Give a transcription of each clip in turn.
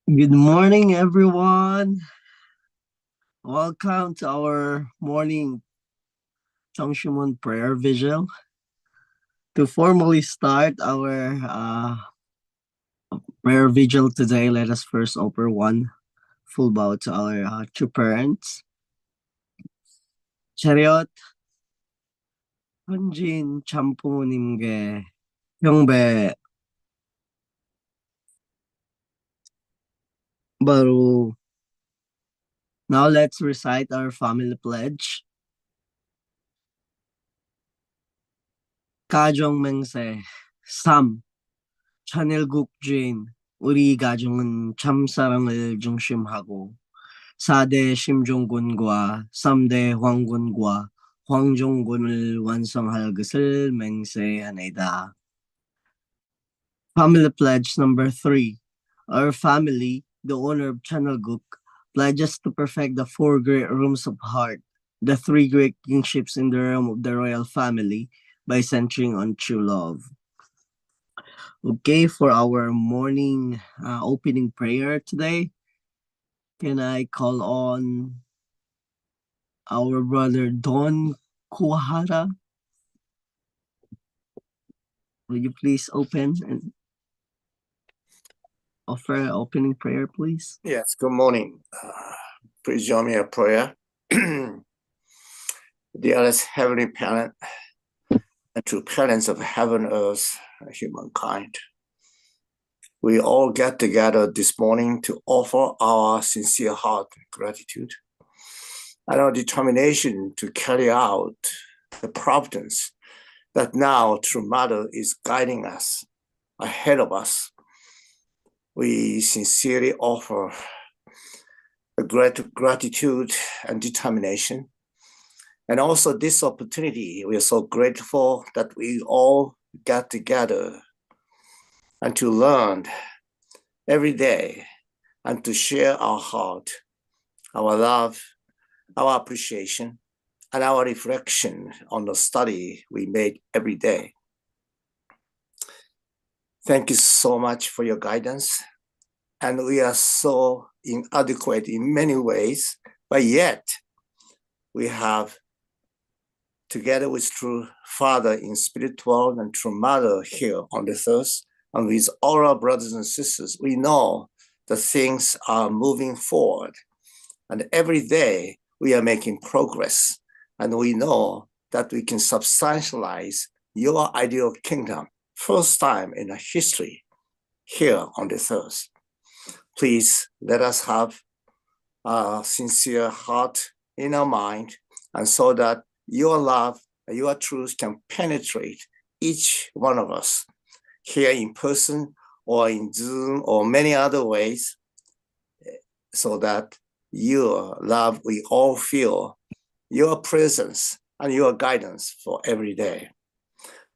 Good morning, everyone. Welcome to our morning Cheon prayer vigil. To formally start our prayer vigil today, let us first offer one full bow to our two parents. Chariot, Hunjin Champu님ge Hyungbe Baru. Now let's recite our family pledge. Kajong Mengse Sam 천일국주인 우리 가정은 참사랑을 중심하고 4대 심종군과 3대 황군과 황종군을 완성할 것을 맹세하나이다. Family Pledge number 3. Our family, the owner of Chanelguk, pledges to perfect the 4 great rooms of heart, the 3 great kingships in the realm of the royal family, by centering on true love. Okay, for our morning opening prayer today, can I call on our brother Don Kuwahara? Will you please open and offer an opening prayer, please? Yes, good morning. Please join me in prayer. Dearest Heavenly Parent, and true parents of heaven, earth, and humankind, we all get together this morning to offer our sincere heart gratitude and our determination to carry out the providence that now through Mother is guiding us ahead of us. We sincerely offer a great gratitude and determination. And also this opportunity, we are so grateful that we all got together and to learn every day and to share our heart, our love, our appreciation, and our reflection on the study we made every day. Thank you so much for your guidance. And we are so inadequate in many ways, but yet we have, together with true Father in spiritual and true Mother here on the earth, and with all our brothers and sisters, we know that things are moving forward. And every day we are making progress. And we know that we can substantialize your ideal kingdom, first time in our history here on this earth. Please let us have a sincere heart in our mind, and so that your love and your truth can penetrate each one of us here in person or in Zoom or many other ways, so that your love, we all feel your presence and your guidance for every day.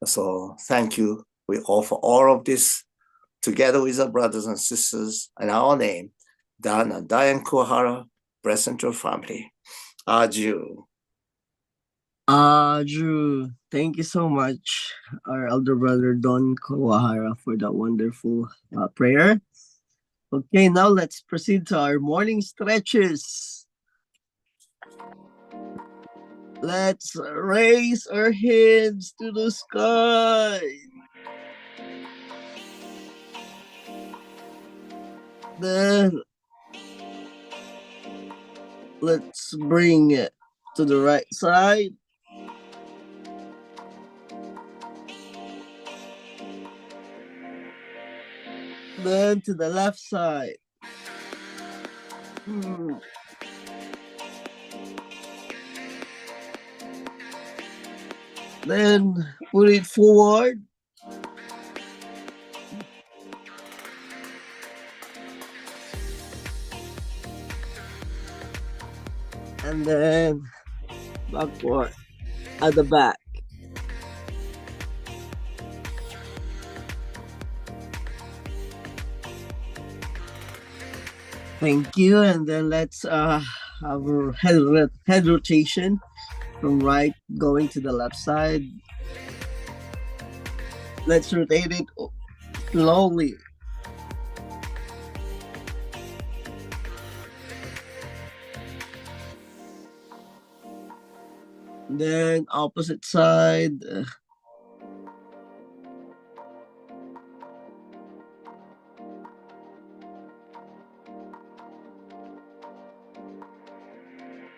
So thank you. We offer all of this together with our brothers and sisters in our name, Dan and Diane Kuwahara, present your family. Adieu. Drew, thank you so much, our elder brother Don Kuwahara, for that wonderful prayer. Okay, now let's proceed to our morning stretches. Let's raise our hands to the sky. Then let's bring it to the right side. Then to the left side. Then put it forward. And then backward at the back. Thank you. And then let's have a head rotation from right going to the left side. Let's rotate it slowly. Then opposite side.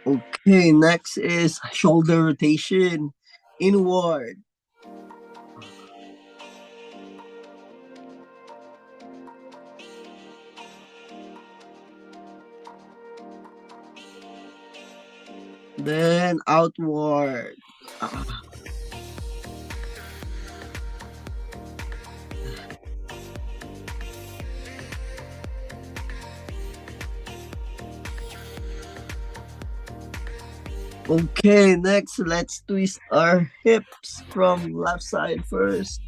Okay, next is shoulder rotation. Inward. Then outward. Ah. Okay, next let's twist our hips from left side first.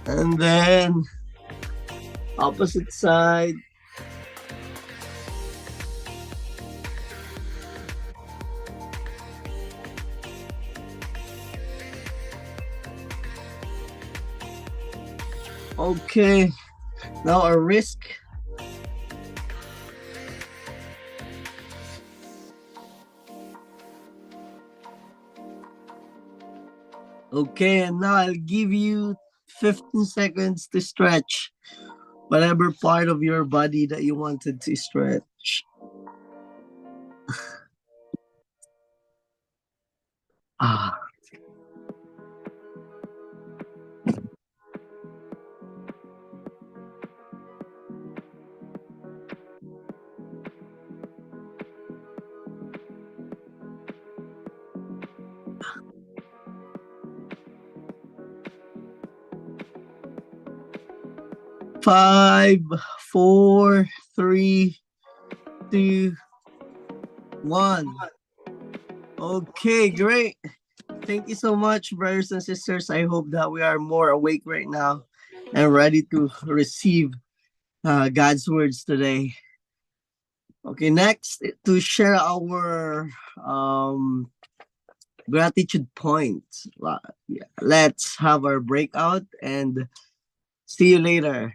And then opposite side. Okay, now our wrist. Okay, and now I'll give you 15 seconds to stretch whatever part of your body that you wanted to stretch. Ah. 5, 4, 3, 2, 1. Okay, great. Thank you so much, brothers and sisters. I hope that we are more awake right now and ready to receive God's words today. Okay, next to share our gratitude points. Yeah, let's have our breakout and see you later.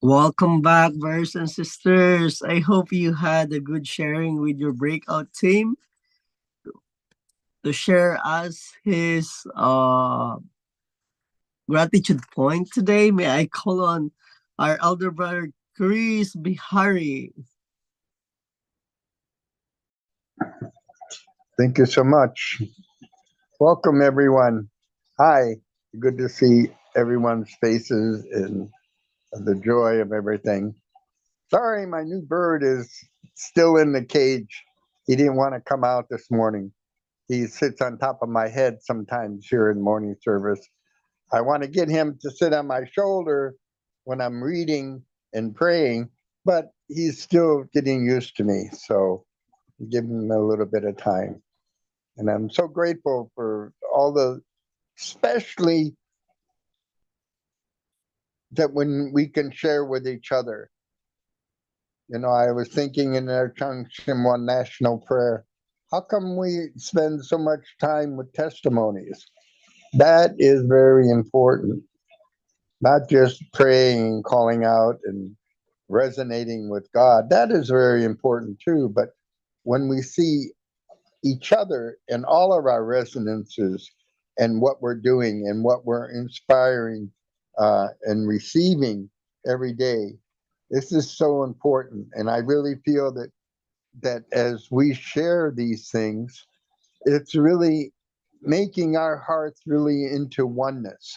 Welcome back, brothers and sisters. I hope you had a good sharing with your breakout team to share us his gratitude point today. May I call on our elder brother Chris Bihari. Thank you so much. Welcome, everyone. Hi. Good to see everyone's faces and the joy of everything. Sorry, my new bird is still in the cage. He didn't want to come out this morning. He sits on top of my head sometimes here in morning service. I want to get him to sit on my shoulder when I'm reading and praying, but he's still getting used to me. So give him a little bit of time. And I'm so grateful for all the, especially that when we can share with each other. You know, I was thinking in our Shim One national prayer, how come we spend so much time with testimonies? That is very important. Not just praying, calling out, and resonating with God. That is very important too. But when we see each other and all of our resonances and what we're doing and what we're inspiring and receiving every day. This is so important, and I really feel that as we share these things, it's really making our hearts really into oneness.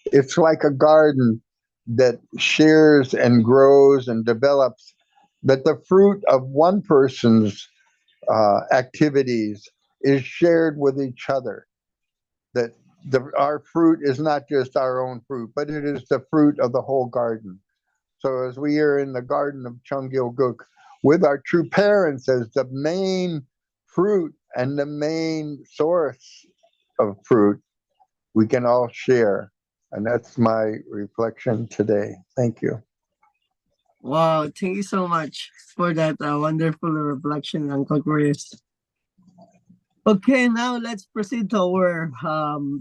It's like a garden that shares and grows and develops, that the fruit of one person's activities is shared with each other. That our fruit is not just our own fruit, but it is the fruit of the whole garden. So as we are in the garden of Cheonggil-guk with our true parents as the main fruit and the main source of fruit, we can all share. And that's my reflection today. Thank you. Wow, thank you so much for that wonderful reflection, Uncle Chris. Okay, now let's proceed to our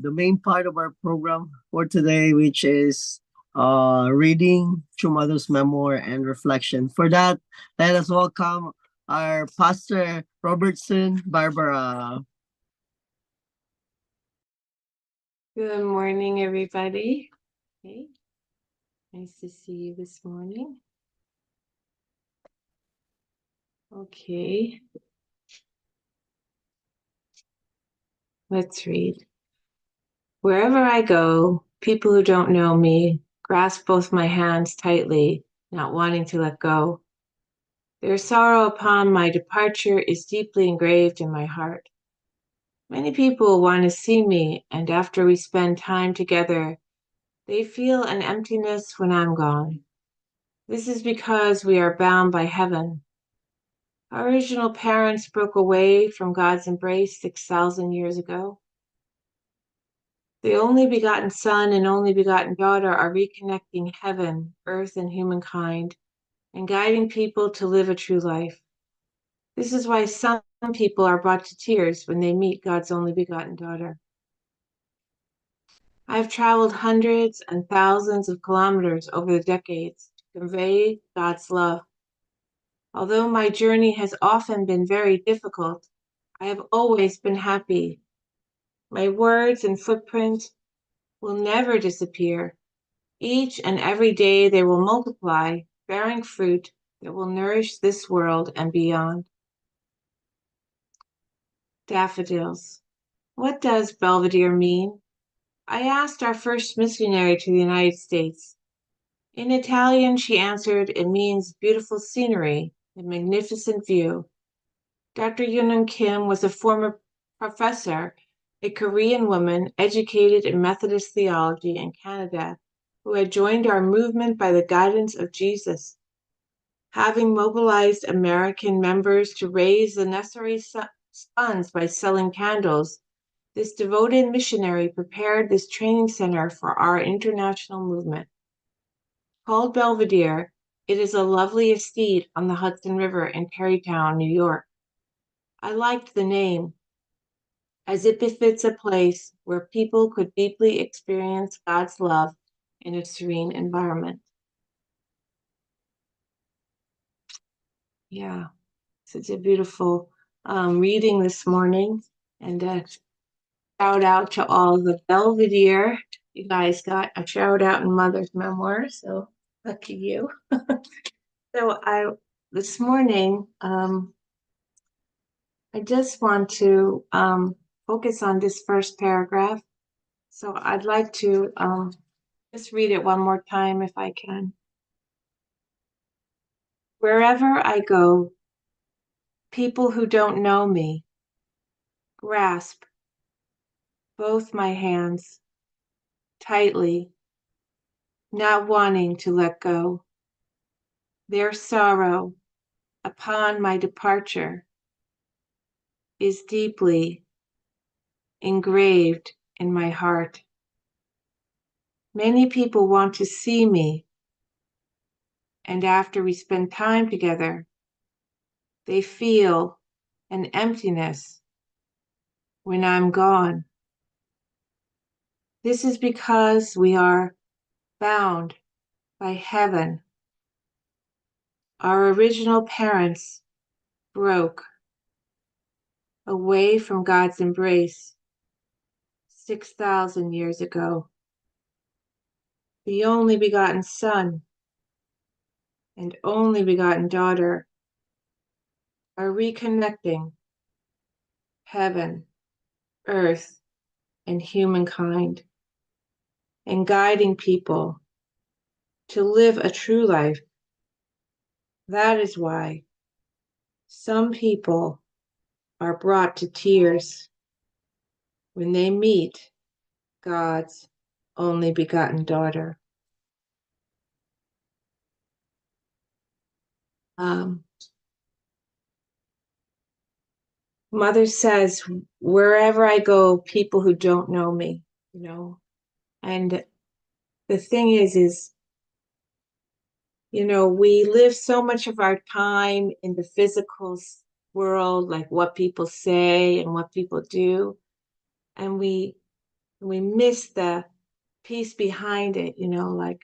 the main part of our program for today, which is reading True Mother's Memoir and Reflection. For that, let us welcome our Pastor Robertson Barbara. Good morning, everybody. Okay. Nice to see you this morning. Okay. Let's read. Wherever I go, people who don't know me grasp both my hands tightly, not wanting to let go. Their sorrow upon my departure is deeply engraved in my heart. Many people want to see me, and after we spend time together, they feel an emptiness when I'm gone. This is because we are bound by heaven. Our original parents broke away from God's embrace 6,000 years ago. The only begotten Son and only begotten daughter are reconnecting heaven, earth, and humankind, and guiding people to live a true life. This is why some people are brought to tears when they meet God's only begotten daughter. I've traveled hundreds and thousands of kilometers over the decades to convey God's love. Although my journey has often been very difficult, I have always been happy. My words and footprint will never disappear. Each and every day they will multiply, bearing fruit that will nourish this world and beyond. Daffodils. What does Belvedere mean? I asked our first missionary to the United States. In Italian, she answered, it means beautiful scenery, a magnificent view. Dr. Yunun Kim was a former professor, a Korean woman educated in Methodist theology in Canada, who had joined our movement by the guidance of Jesus. Having mobilized American members to raise the necessary funds by selling candles, this devoted missionary prepared this training center for our international movement. Called Belvedere, it is a lovely estate on the Hudson River in Tarrytown, New York. I liked the name, as it befits a place where people could deeply experience God's love in a serene environment. Yeah, such a beautiful reading this morning. And shout out to all the Belvedere. You guys got a shout out in Mother's Memoir, so lucky you. So this morning, I just want to focus on this first paragraph. So I'd like to just read it one more time if I can. Wherever I go, people who don't know me grasp both my hands tightly, not wanting to let go. Their sorrow upon my departure is deeply engraved in my heart. Many people want to see me, and after we spend time together, they feel an emptiness when I'm gone. This is because we are bound by heaven. Our original parents broke away from God's embrace 6,000 years ago. The only begotten Son and only begotten daughter are reconnecting heaven, earth, and humankind, and guiding people to live a true life. That is why some people are brought to tears when they meet God's only begotten daughter. Mother says, wherever I go, people who don't know me, and the thing is, we live so much of our time in the physical world, like what people say and what people do, and we miss the piece behind it, like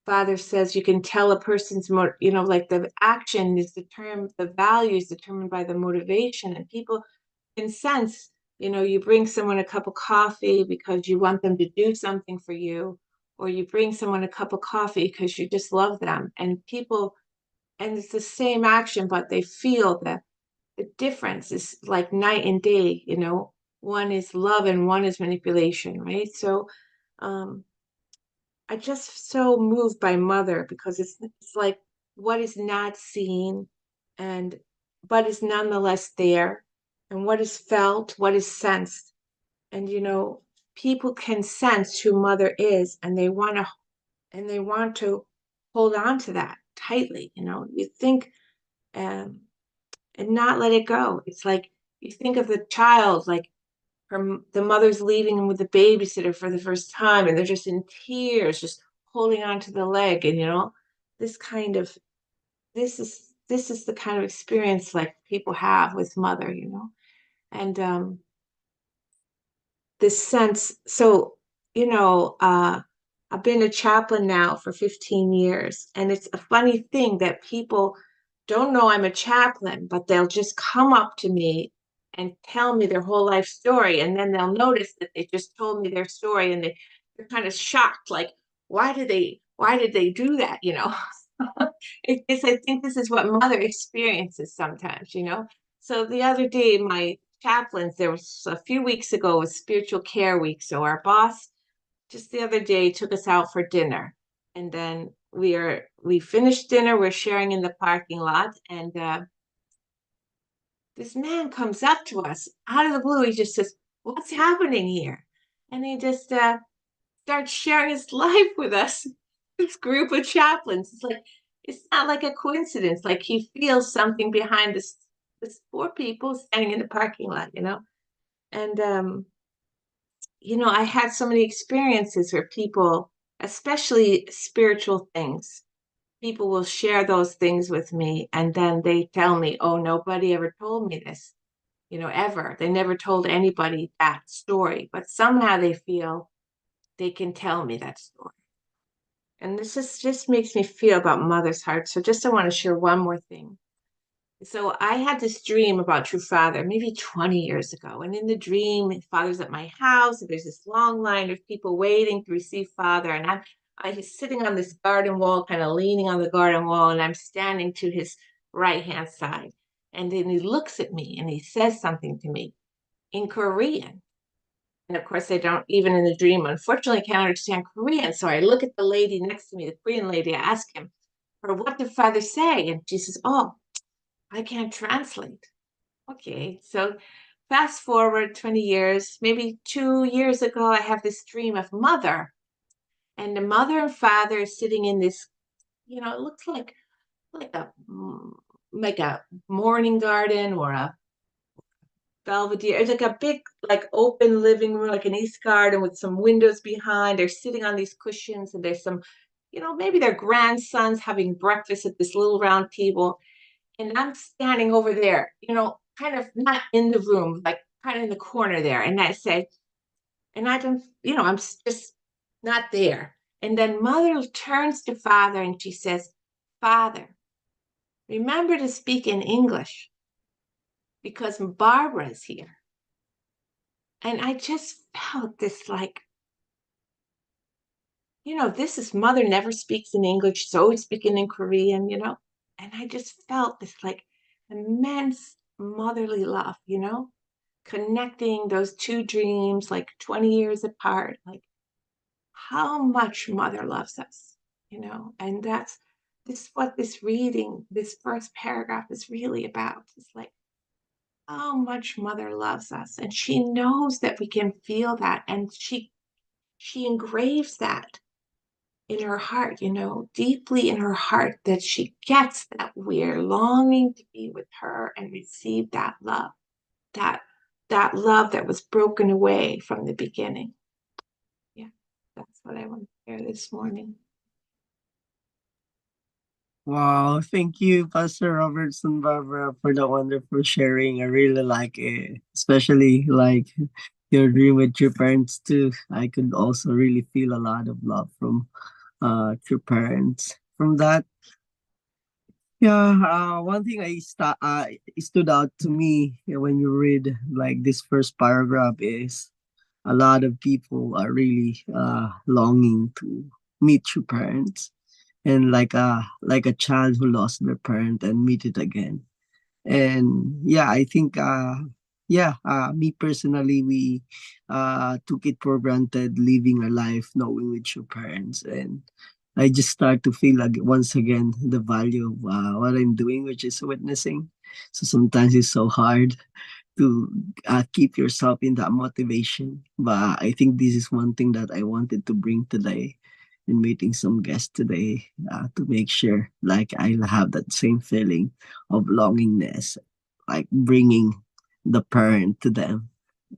Father says, you can tell a person's, like the action is determined, the value is determined by the motivation, and people can sense, you bring someone a cup of coffee because you want them to do something for you, or you bring someone a cup of coffee because you just love them, and it's the same action, but they feel the difference is like night and day, one is love and one is manipulation, right? So I just so moved by Mother because it's like what is not seen and but is nonetheless there, and what is felt, what is sensed. And people can sense who Mother is, and they want to hold on to that tightly, you think, and not let it go. It's like you think of the child, like the mother's leaving him with the babysitter for the first time, and they're just in tears, just holding on to the leg. And this kind of this is the kind of experience like people have with Mother, and this sense. So I've been a chaplain now for 15 years, and it's a funny thing that people don't know I'm a chaplain, but they'll just come up to me and tell me their whole life story, and then they'll notice that they just told me their story, and they're kind of shocked, like, why did they do that? I think this is what Mother experiences sometimes. So the other day, my chaplains, there was a few weeks ago was spiritual care week, so our boss just the other day took us out for dinner, and then we finished dinner, we're sharing in the parking lot, and this man comes up to us out of the blue. He just says, what's happening here? And he just starts sharing his life with us, this group of chaplains. It's not like a coincidence, like he feels something behind this poor people standing in the parking lot, and I had so many experiences where people, especially spiritual things, people will share those things with me, and then they tell me, oh, nobody ever told me this, ever. They never told anybody that story, but somehow they feel they can tell me that story. And this just makes me feel about Mother's heart. So just I want to share one more thing. So I had this dream about True Father maybe 20 years ago. And in the dream, Father's at my house, and there's this long line of people waiting to receive Father. And he's sitting on this garden wall, kind of leaning on the garden wall, and I'm standing to his right hand side. And then he looks at me and he says something to me in Korean. And of course, I don't, even in the dream, unfortunately, I can't understand Korean. So I look at the lady next to me, the Korean lady, I ask him, or what did Father say? And she says, oh, I can't translate. Okay, so fast forward 20 years, maybe 2 years ago, I have this dream of Mother. And the mother and father are sitting in this, it looks like a like a morning garden or a belvedere. It's like a big, like open living room, like an east garden with some windows behind. They're sitting on these cushions, and there's some, maybe their grandsons having breakfast at this little round table. And I'm standing over there, kind of not in the room, like kind of in the corner there. And I say, and I don't, I'm just not there. And then Mother turns to Father and she says, Father, remember to speak in English because Barbara's here. And I just felt this like, this is Mother never speaks in English. She's always speaking in Korean, And I just felt this like immense motherly love, connecting those two dreams like 20 years apart, like how much Mother loves us, and that's what this reading, this first paragraph is really about. It's like how much Mother loves us, and she knows that we can feel that, and she engraves that in her heart, deeply in her heart, that she gets that we're longing to be with her and receive that love, that love that was broken away from the beginning. Yeah, that's what I want to share this morning. Wow, thank you, Pastor Robertson Barbara, for the wonderful sharing. I really like it, especially like your dream with your parents too. I could also really feel a lot of love from your parents. From that, yeah, one thing stood out to me when you read like this first paragraph is a lot of people are really longing to meet your parents, and like a child who lost their parent and meet it again. And yeah, I think me personally, we took it for granted living a life knowing with your parents. And I just start to feel like once again the value of what I'm doing, which is witnessing. So sometimes it's so hard to keep yourself in that motivation. But I think this is one thing that I wanted to bring today in meeting some guests today, to make sure like I'll have that same feeling of longingness, like bringing the parent to them.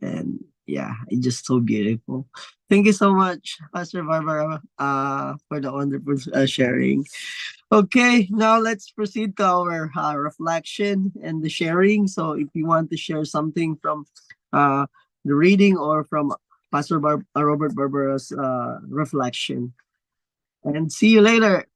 And yeah, it's just so beautiful. Thank you so much, Pastor Barbara, for the wonderful sharing. Okay, now let's proceed to our reflection and the sharing. So, if you want to share something from uh, the reading or from Robert Barbara's reflection, and see you later.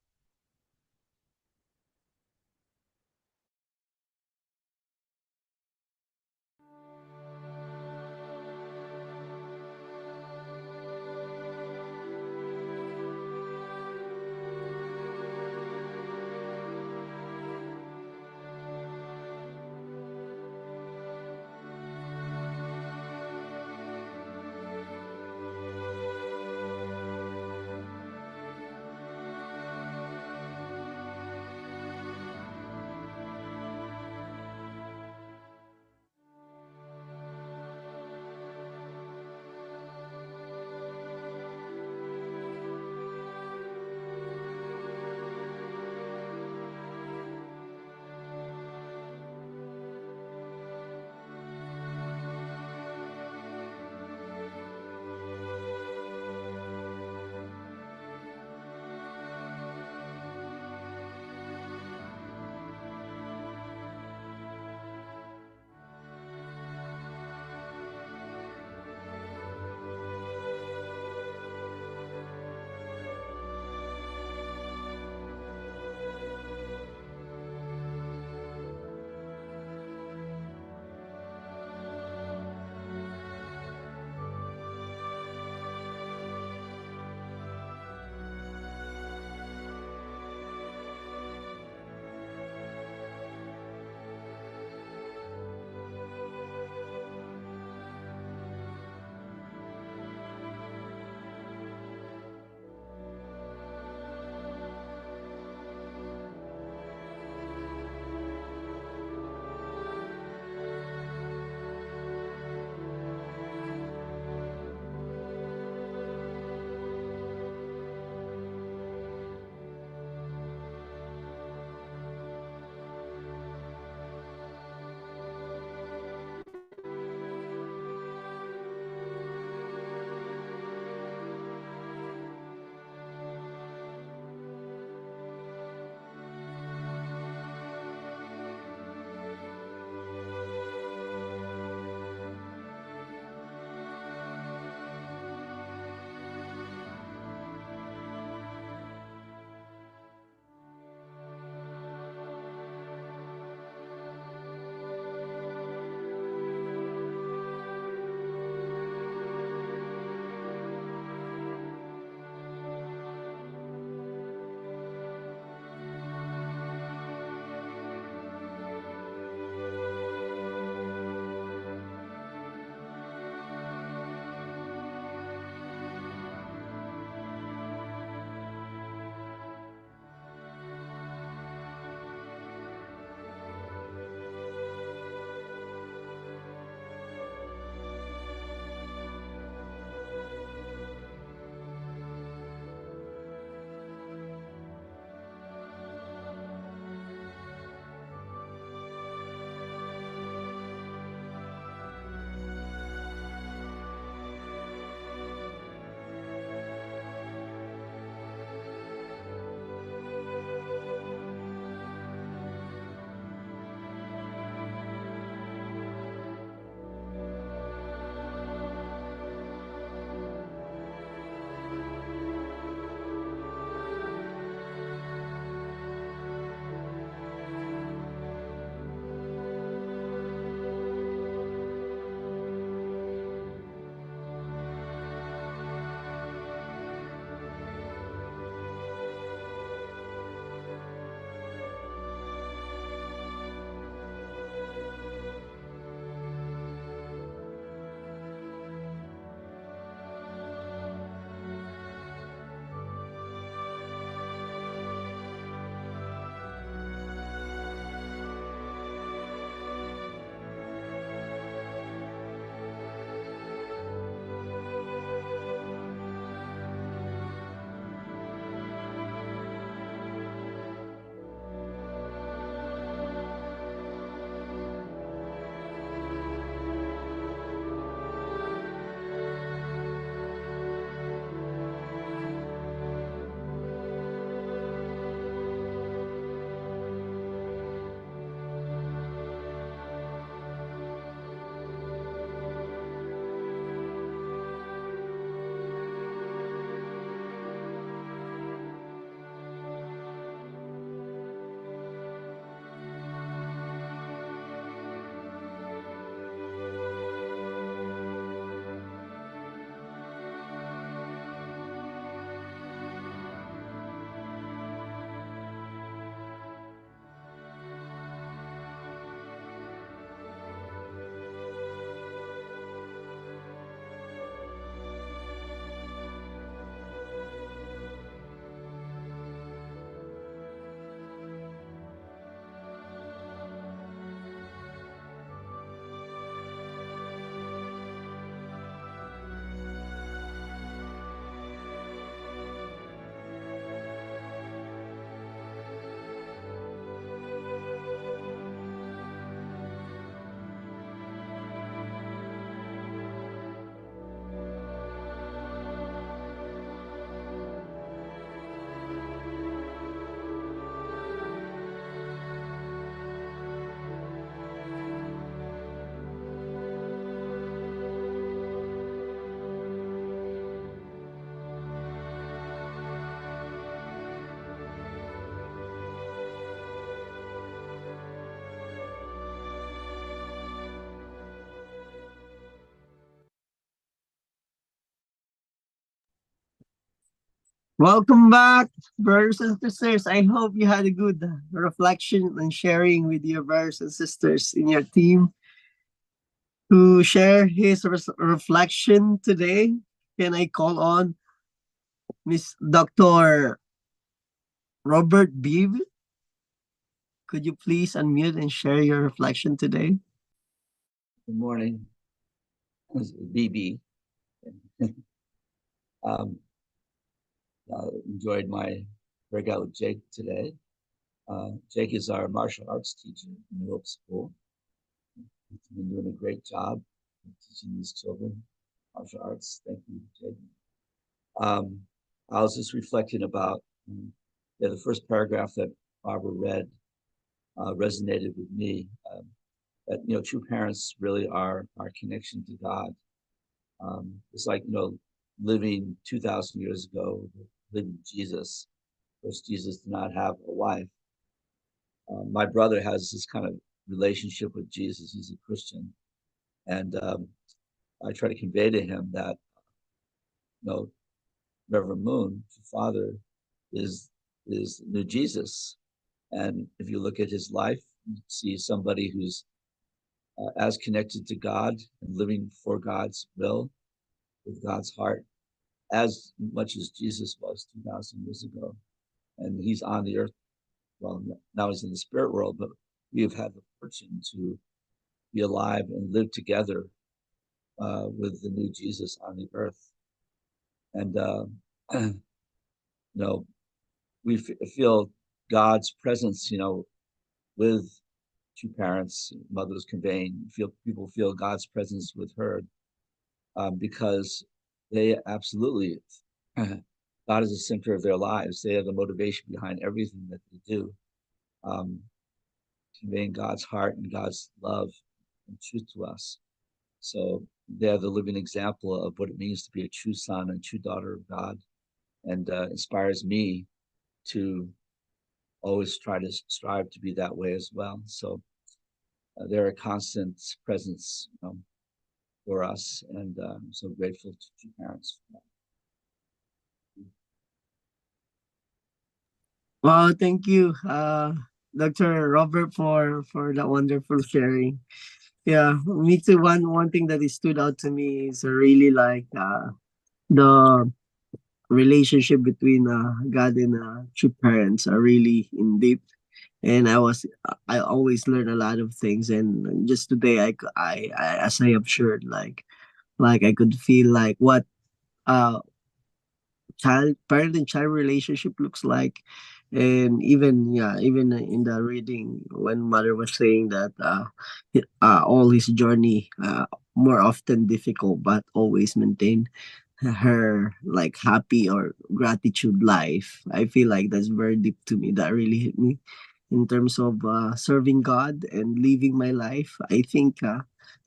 Welcome back, brothers and sisters. I hope you had a good reflection and sharing with your brothers and sisters in your team. To share his reflection today, can I call on Miss Dr. Robert Beebe? Could you please unmute and share your reflection today? Good morning. This is BB. um, Enjoyed my workout with Jake today. Jake is our martial arts teacher in middle school. He's been doing a great job teaching these children martial arts. Thank you, Jake. I was just reflecting about the first paragraph that Barbara read resonated with me. That true parents really are our connection to God. It's like living 2,000 years ago, living Jesus. Of course, Jesus did not have a wife. My brother has this kind of relationship with Jesus. He's a Christian, and I try to convey to him that Reverend Moon, Father, is the Jesus. And if you look at his life, you see somebody who's as connected to God and living for God's will with God's heart as much as Jesus was 2,000 years ago. And he's on the earth. Well, now he's in the spirit world, but we have had the fortune to be alive and live together with the new Jesus on the earth. And, we feel God's presence, with two parents, mothers conveying, people feel God's presence with her because they absolutely, God is the center of their lives. They are the motivation behind everything that they do, conveying God's heart and God's love and truth to us. So they're the living example of what it means to be a true son and true daughter of God, and inspires me to always try to strive to be that way as well. So they're a constant presence for us, and I'm so grateful to two parents for that. Well, thank you, Dr. Robert, for that wonderful sharing. Yeah, me too. One thing that is stood out to me is really like the relationship between God and true parents are really in deep. And I always learn a lot of things. And just today, I as I have shared, like I could feel like what uh child parent and child relationship looks like. And even, yeah, even in the reading when mother was saying that all his journey, more often difficult but always maintain her like happy or gratitude life. I feel like that's very deep to me. That really hit me in terms of serving God and living my life. I think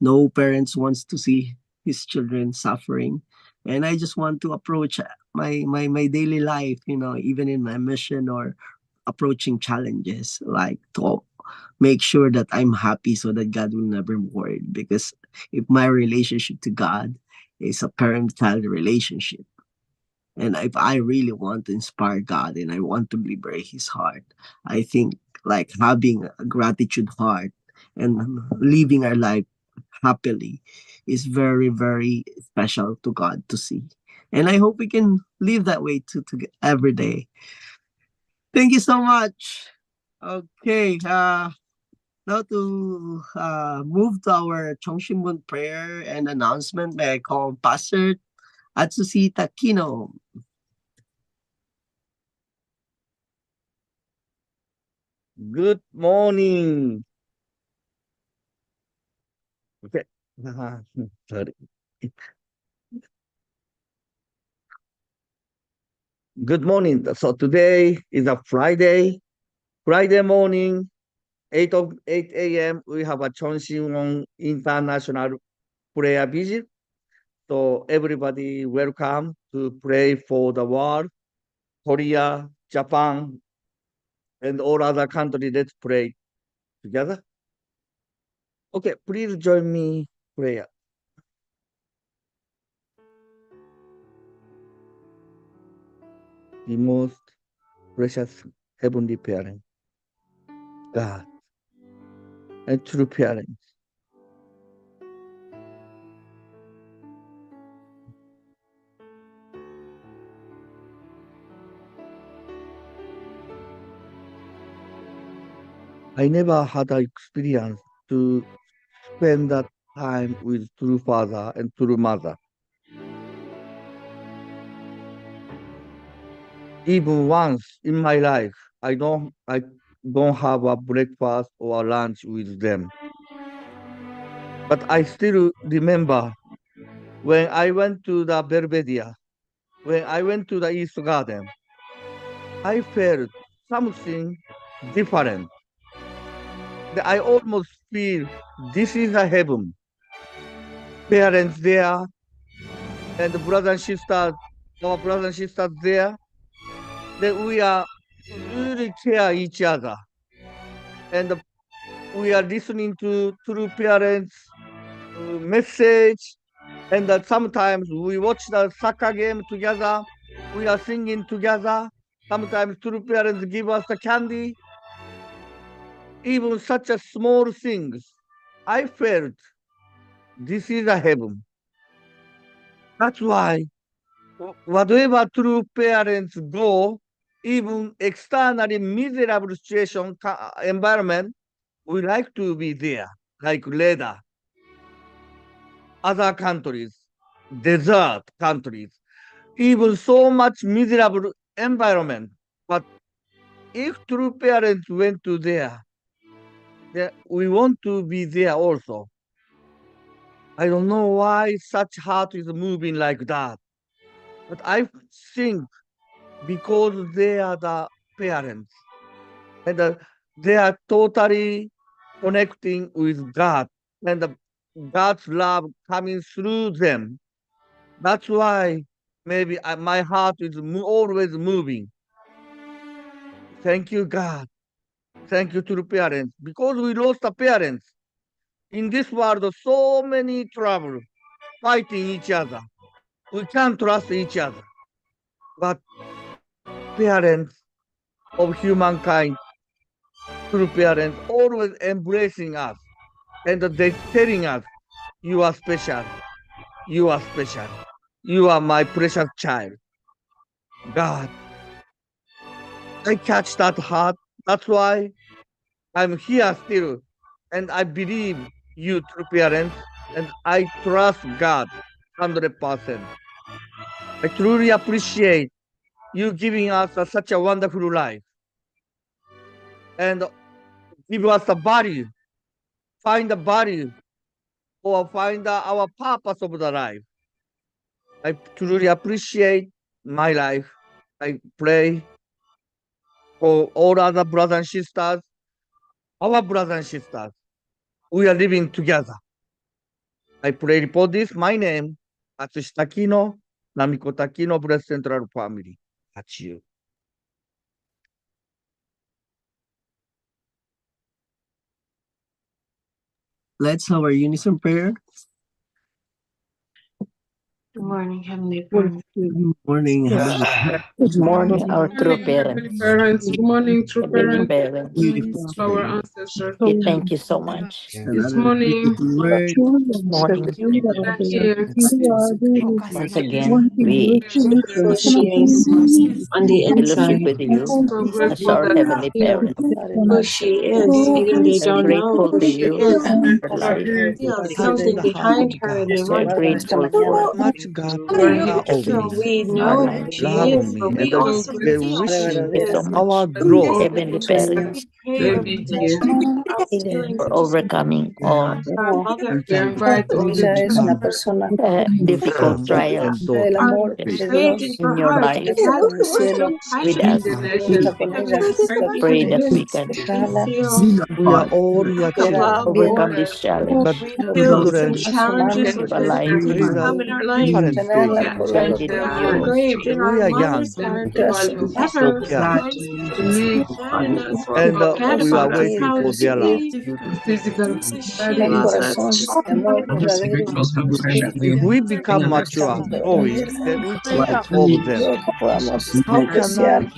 no parents wants to see his children suffering, and I just want to approach my daily life, even in my mission or approaching challenges, like to make sure that I'm happy so that God will never be worried. Because if my relationship to God is a parent-child relationship, and if I really want to inspire God and I want to liberate his heart, I think like having a gratitude heart and living our life happily is very, very special to God to see. And I hope we can live that way to every day. Thank you so much. Okay, now to move to our Chongshimun prayer and announcement, may I call Pastor Atsushi Takino. Good morning. Okay. Sorry. Good morning. So today is a Friday. Friday morning, 8 a.m. We have a Cheon International Prayer Vigil. So everybody welcome to pray for the world, Korea, Japan, and all other countries. Let's pray together. Okay, please join me prayer. the most precious heavenly parent, God, and true parents. I never had an experience to spend that time with true father and true mother. Even once in my life, I don't have a breakfast or a lunch with them. But I still remember when I went to the Belvedere, when I went to the East Garden, I felt something different. That I almost feel this is a heaven. Parents there and the brothers and sisters, our brothers and sisters there, that we are really care each other. And we are listening to true parents message. And that sometimes we watch the soccer game together. We are singing together. Sometimes true parents give us the candy. Even such a small things. I felt this is a heaven. That's why whatever true parents go, even externally miserable situation environment, we like to be there, like Leda, other countries, desert countries, even so much miserable environment. But if true parents went to there, we want to be there also. I don't know why such heart is moving like that. But I think because they are the parents and they are totally connecting with God and God's love coming through them. That's why maybe my heart is always moving. Thank you, God. Thank you to the parents. Because we lost the parents in this world, so many trouble, fighting each other. We can't trust each other. But parents of humankind, true parents, always embracing us and they telling us, you are special, you are special, you are my precious child. God, I catch that heart. That's why I'm here still. And I believe you, true parents, and I trust God 100%. I truly appreciate you giving us such a wonderful life and give us a value, find the value or find our purpose of the life. I truly appreciate my life. I pray for all other brothers and sisters, our brothers and sisters. We are living together. I pray for this. My name, Atsushi Takino, Namiko Takino, Blessed Central Family. That's you. Let's have our unison prayer. Good morning, Heavenly Father. Good morning, Heavenly Good morning, our true Heavenly parents. parents, good morning, true Heavenly parents, parents, to our ancestors. we thank you so much. This morning, word. This morning, we are here once again, we Who she is on the fellowship inside. with you so as grateful our that heavenly we're here. parents. Who she is, even they We're don't know grateful who to she you is. for We're life. here Feel Touching something the heart behind of her God. and they We're want grateful So for much God we're here care over so me, we our know who life. she love is, me, but and we also they're feel who wishing she Thank you so is. much, our growth. heavenly parents, Pray to your be here. protection over us feeling for just overcoming all for our mother. And We thank invite you. all You the become difficult son and trials daughter. Our in, rage in in her your heart life has been so with tight in us. the nation. that we hardly Pray can that we can feel We are all your the children. love. overcome this challenge But We feel some children challenges of that a that life need come in our life. parents tenerla do. al color They de are engraved in We our are young, mother's heart corazón. forever. parents, To make us and that we are taught us waiting how for to their love. be. physical Un body. corazón de amor verdadero, espíritu If we become mature, santo, growing, then we can love them. luego que podamos How can apreciar I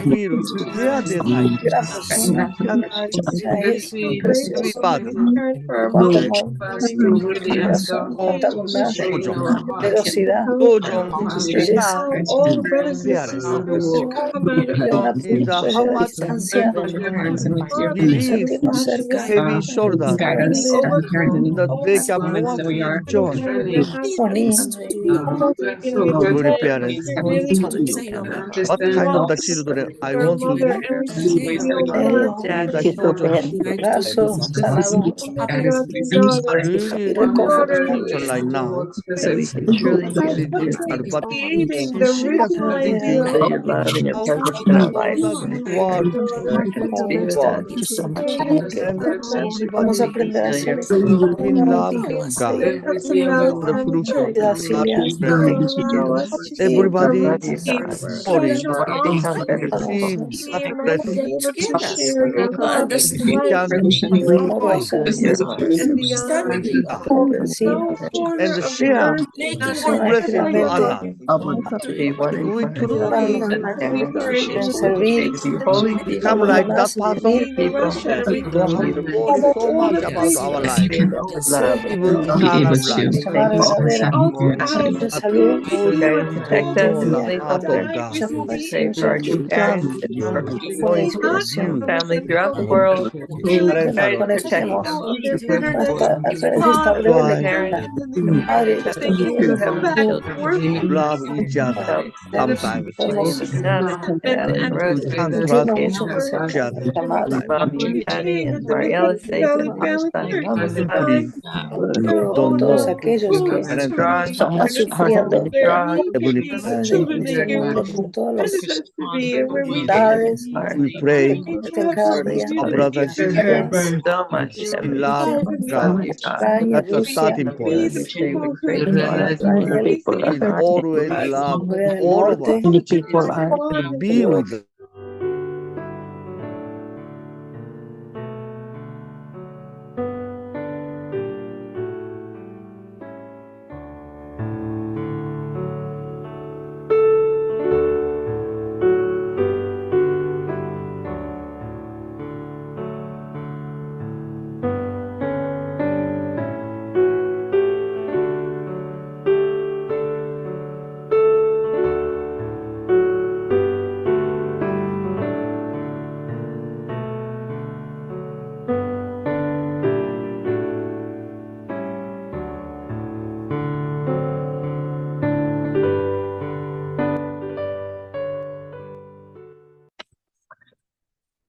feel their delight? gran persona. How can I Ay, es See, every precioso. body For our Cuánto mother, amor, us to really corazón, cuánta bondad, in Jojo, our heart. generosidad, Jojo, belleza. love all the brothers and parents. sisters who come out of Y aún So a is pesar how de la much distancia, believe sentirnos cerca, heavy shoulders and they overcome that all they the can obstacles want to enjoy. that they have armonía, taken with the Holy time. parents, We're really what we kind of walk the children I to our want to mother be and we feel él, her is the Ito Jojo Ben. su brazo sanador forgotten daughter. y really Our daughter who reconfortante, situation like now has really difficult, but creating the she has original thinking idea of how new to life, love this world, daughter and nueva we amistad, world, Thank you so much. que and vamos a everybody aprender a ser in uno love contigo, God. we have to melt The and fruit of querida God Silvia, present. to allow us to see Everybody from is deep sorry treasure on to see vamos that and also present. be able to share your love We light can enjoy amorosa, and beyond. God comprensiva, No corner and of the share earth is not this persona que blessing to realmente others. We para truly we are quieren able servir, become los like demás that y person servir see the Russia who have worried of so all much the about our places life, even y eternal life. tomar verdadera out of de But salud, those who know the tranquilidad, heart of God mucha paz y receive mucha can con enjoy inspiración. you. Que Parents nos are conectemos all their bitterness. hasta a través de esta that's breve why lectura. And then Padre que they estás can bien, come back forth love each other que sometimes. podemos and We can trust sentirnos mucho más each cerca, other amados, sometimes. maintain and then become family And first. everybody luego por don't todos know. aquellos que Parents So están much heart sufriendo, Heavenly Padre, Parents, en este mundo, por todas las Manifest to be and where we can dificultades we que pray cometen cada día, our brothers and sisters guerras, in love, God. Ucrania, That's the Rusia, starting point. Israel, Will always love Corea del all of Norte, us many people are. and be with us.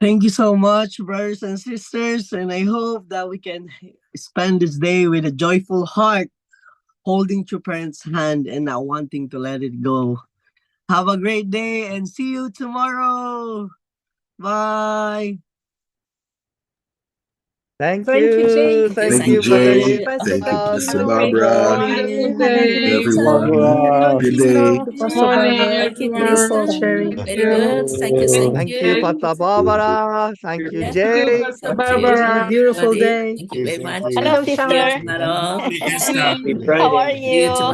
Thank you so much, brothers and sisters, and I hope that we can spend this day with a joyful heart, holding your parents' hand and not wanting to let it go. Have a great day and see you tomorrow. Bye. Thank Thank you, you. Jake. Thank Thank you, you, Brother Jay. Thank you, Ian. Pastor Thank you, Barbara. Pastor Have a Barbara. wonderful And day. everyone. Good day. Thank you, everyone. Thank you. Thank you, Pastor Barbara. Thank you, Thank you, Jay. Pastor Barbara. Beautiful day. Thank you. Thank Hello, you. sister. How are you?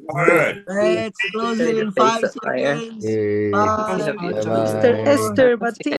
Esther. Let's close it in 5 seconds. Okay. Five, Bye bye. four,